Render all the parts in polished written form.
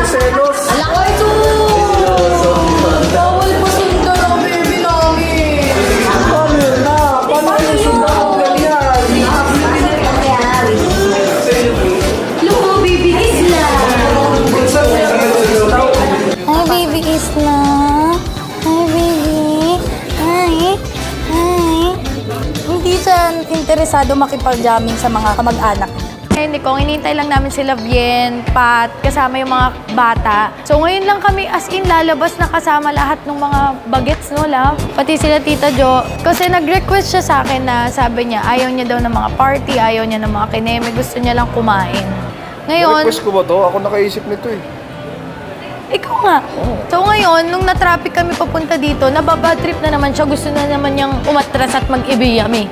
nagsiselos. Alak ko ito! Bawal po sundan ang baby namin. Paano yun na? Paano yung sundan ang ganyan? Look mo, baby Isla. Hi, baby Isla. Hi, baby. Hi. Hindi siya interesado makipag-jamming sa mga kamag-anak. Hindi ko, hinihintay lang namin sila Bien, Pat, kasama yung mga bata. So ngayon lang kami as in lalabas na kasama lahat ng mga bagets, no, love? Pati sila Tita Jo. Kasi nag-request siya sa akin na sabi niya, ayaw niya daw ng mga party, ayaw niya ng mga kineme, gusto niya lang kumain. Ngayon, Request ko ba to? Ako nakaisip nito eh. ikaw nga. So ngayon, nung na-traffic kami papunta dito, nababad trip na naman siya. Gusto na naman niyang umatras at mag-ibiyami.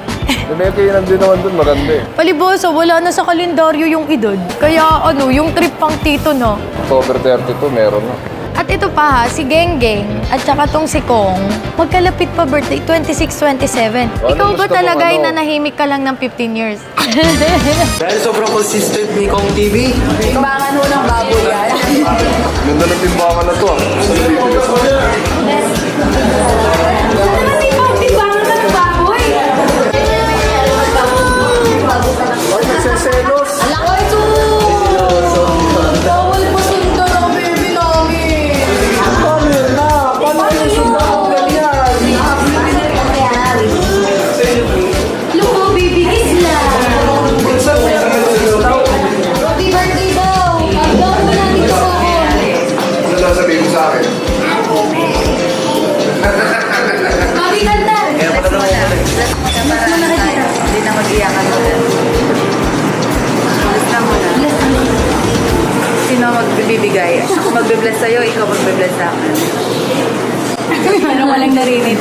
May kainan din naman dun, maganda eh. Paliboso, wala na sa kalendaryo yung edad. Kaya yung trip pang tito, no? October 32, meron na. At ito pa ha, si Genggeng at saka tong si Kong, magkalapit pa birthday, 26, 27. Ikaw ba gusto talaga mong ay nanahimik ka lang ng 15 years? Dahil sobrang consistent ni Kong TV. Timbangan ho ng baboy yan. Ganda ng timbangan na to ah. Timbangan ng baboy. Ay, nagsiselos. Alak ko ito! Bawal po sundan ang baby namin. Paano yun na? Paano yung sundan ang ganyan? Look mo, baby Isla. Happy birthday daw. Hanggang mo natin sa akin. Ano sasabihin mo sa akin? Happy kanta. Hindi na mag-iyakan mo na. Bless na mo na. Sino magbibigay? Ako magbe-bless sa'yo, ikaw magbe-bless sa akin. Parang walang narinig.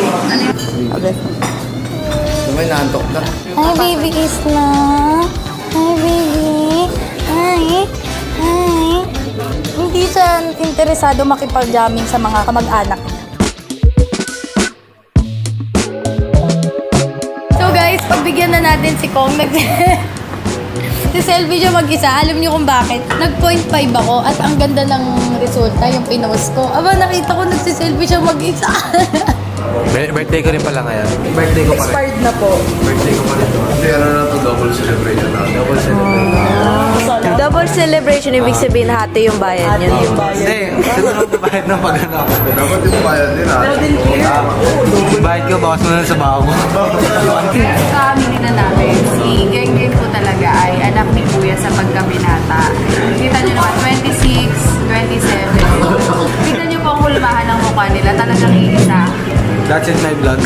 May naantok na. Hi, baby Isla. Hi, baby. Hi. Hindi siya interesado makipag-jamming sa mga kamag-anak. So guys, pagbigyan na natin si Kong. Si selfie siya mag-isa. Alam niyo kung bakit? Nag-0.5 ako at ang ganda ng resulta, yung pinost ko. Aba, nakita ko nagsiselfie siya mag-isa. Birthday ko rin pala ngayon. Birthday ko pa rin. Expired na po. Birthday ko pa rin. Hindi, ano na to, double celebration na. Double celebration. Double celebration, ibig sabihin hati yung bayan yun. Hindi, sino lang bayad ng pag-ano ako? Dapat yung bayan din ah. Bayad ko, bawas mo na sa baho mo. Family na namin, si Genggeng po talaga ay anak ni Kuya sa pagkabinata. Kita niyo naman, 26, 27. Kita niyo po ang hulmahan ng mukha nila, talagang iisa. That's it my vlog.